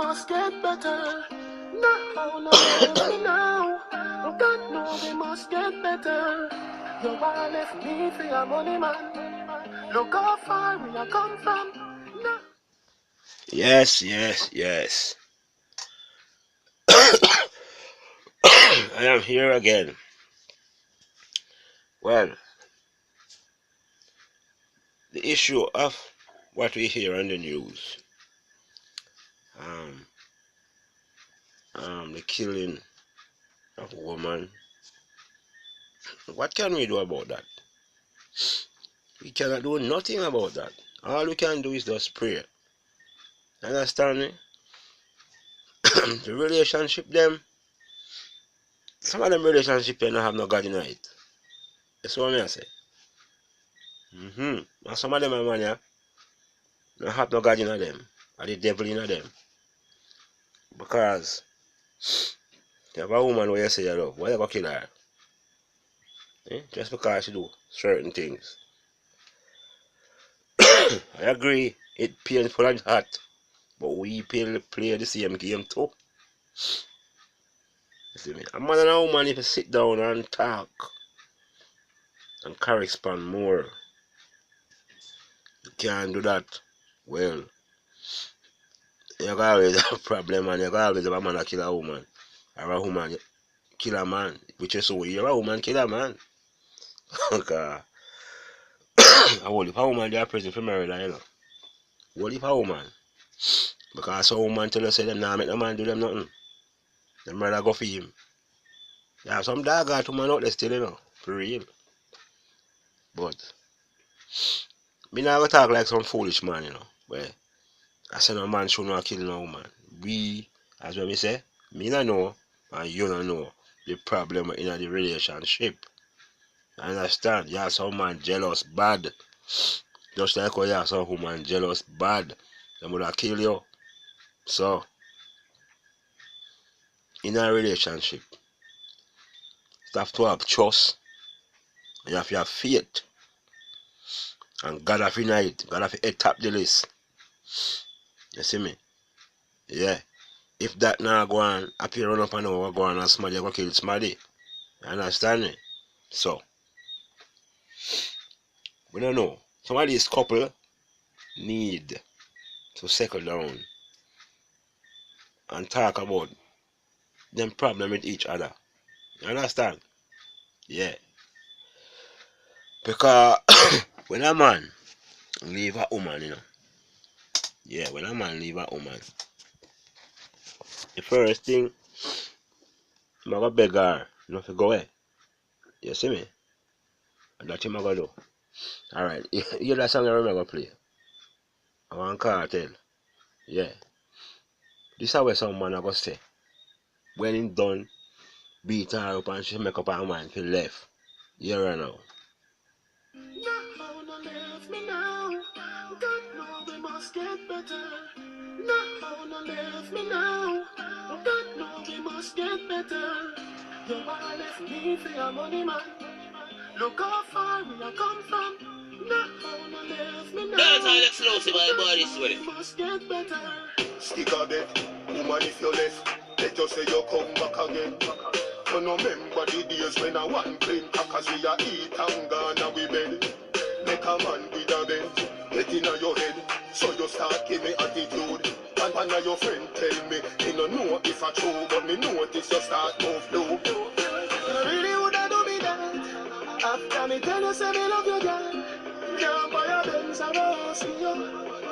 must get better. Not how no left me now. God know we must get better. You want left me for your money, man. Look how far we have come from. No. Yes, yes, yes. I am here again. Well, the issue of what we hear on the news, um, the killing of a woman, what can we do about that? We cannot do nothing about that. All we can do is just pray. Understand me? The relationship them, some of them relationship they don't have no God in it. That's what I say. And some of them are man, yeah, don't have no God in them, or the devil in them. Because you have a woman where you say you love, why you go kill her? Just because she do certain things. I agree, it's painful and hot, but we play the same game too. You see me? A man and a woman, if you sit down and talk and correspond more, you can't do that. Well, you can always have a problem, and you can always have a man that kill a woman, or a woman kill a man, which is so you're a woman kill a man. Okay. I will if a woman they are prison for murder, you know. What if a woman? Because some woman tell us say them nah make no man do them nothing. The murder go for him. Yeah, some dog got woman out there still, you know, for real. But me not gonna talk like some foolish man, you know. But I say no man should not kill no woman. We, as what we say, me not know and you don't know the problem in the relationship. I understand, yeah, some man jealous bad. Just like how yeah, some woman jealous bad. They would have kill you. So in a relationship, you have to have trust, and you have to have faith, and God have in it. God have to top the list. You see me? Yeah. If that now go on, appear run up and over, go on and somebody go kill somebody. You understand me? So, we don't know. Some of these couple need to settle down and talk about them problem with each other. You understand? Yeah. Because when a man leave a woman, you know, yeah, when a man leave a woman, the first thing, I'm gonna beg her not to go away. You see me? And that's what I'm gonna do. Alright, you hear that song I remember play? I want cartel. Yeah. This is what some man I go say. When it done, beat her up and she make up her mind for left. You right now. Not no left me now. God know we must get better. Not no left me now. God know we must get better. You want left me for your money, man. Look how far we have come from. Not no left me now. That's all explosive, my body sweating. Must get better. Stick a bet, woman if you left, let us say you come back again. You no remember the days when I want clean crackers we a eat and gone and we bed. Make a man with a bend, get in your head, so you start give me attitude. And one of your friend tell me, he no know if I true, but me notice you start move low. You really woulda do me that, after me tell you say me love you, girl. Can't buy a Benz or a house for you,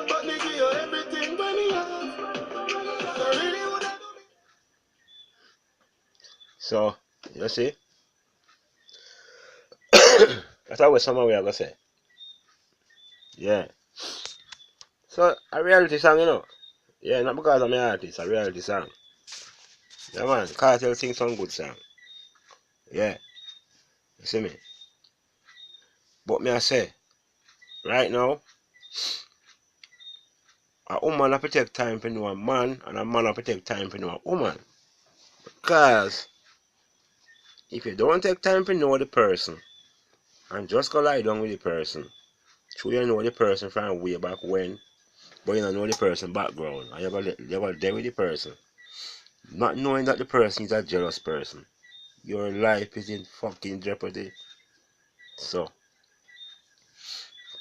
but me give you everything when me have. You really woulda do me. So, you see? That's what someone we are gonna say. Yeah. So a reality song, you know. Yeah, not because I'm an artist, a reality song. Yeah man, Cartel sing some good song. Yeah. You see me? But me I say, right now, a woman have to take time to know a man and a man have to take time to know a woman. Because if you don't take time to know the person and just go lie down with the person, so you know the person from way back when, but you don't know the person background, and you go there with the person, not knowing that the person is a jealous person. Your life is in fucking jeopardy. So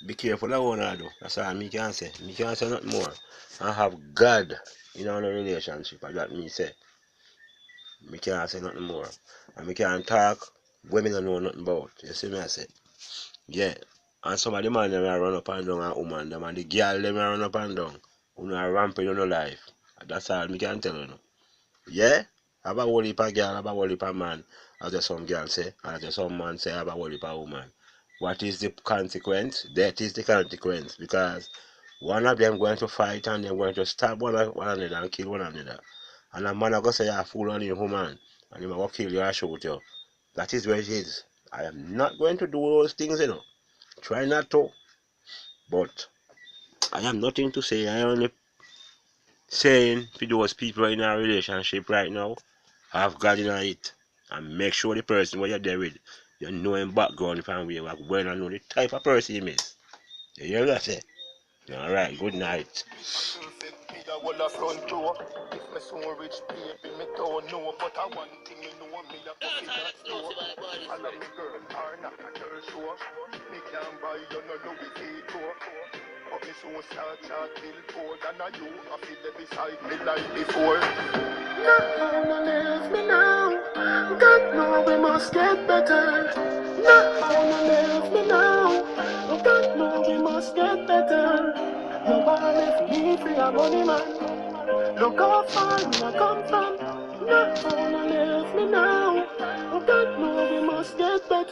be careful of what I do. That's all me can say. Me can't say nothing more. I have God in our relationship, and that me say. Me can't say nothing more. And me can't talk women don't know nothing about. You see me I say? Yeah. And some of the man them a run up and down and woman them and the girl them a run up and down. You know a ramping on no life. That's all me can tell you. Yeah? Have a whole heap of girl, have a whole heap of man. As there some girl say, as there some man say, have a whole heap of woman. What is the consequence? That is the consequence. Because one of them going to fight and they're going to stab one another and kill one another. And a man are going to say you're a fool on your woman. And he will kill you and shoot you. That is where it is. I am not going to do those things, you know. Try not to. But I have nothing to say. I only saying for those people in a relationship right now, have God in it. And make sure the person where you're there with, you know him background if I'm well and know the type of person he is. You hear what I say? Alright, good night. But me soon start chat billboard and I you I feel there beside me like before. Not gonna leave me now. God know we must get better. Not gonna leave me now. God know we must get better. You wanna live me free a money man. Look how far I come from. Not gonna leave me now. God know we must get better.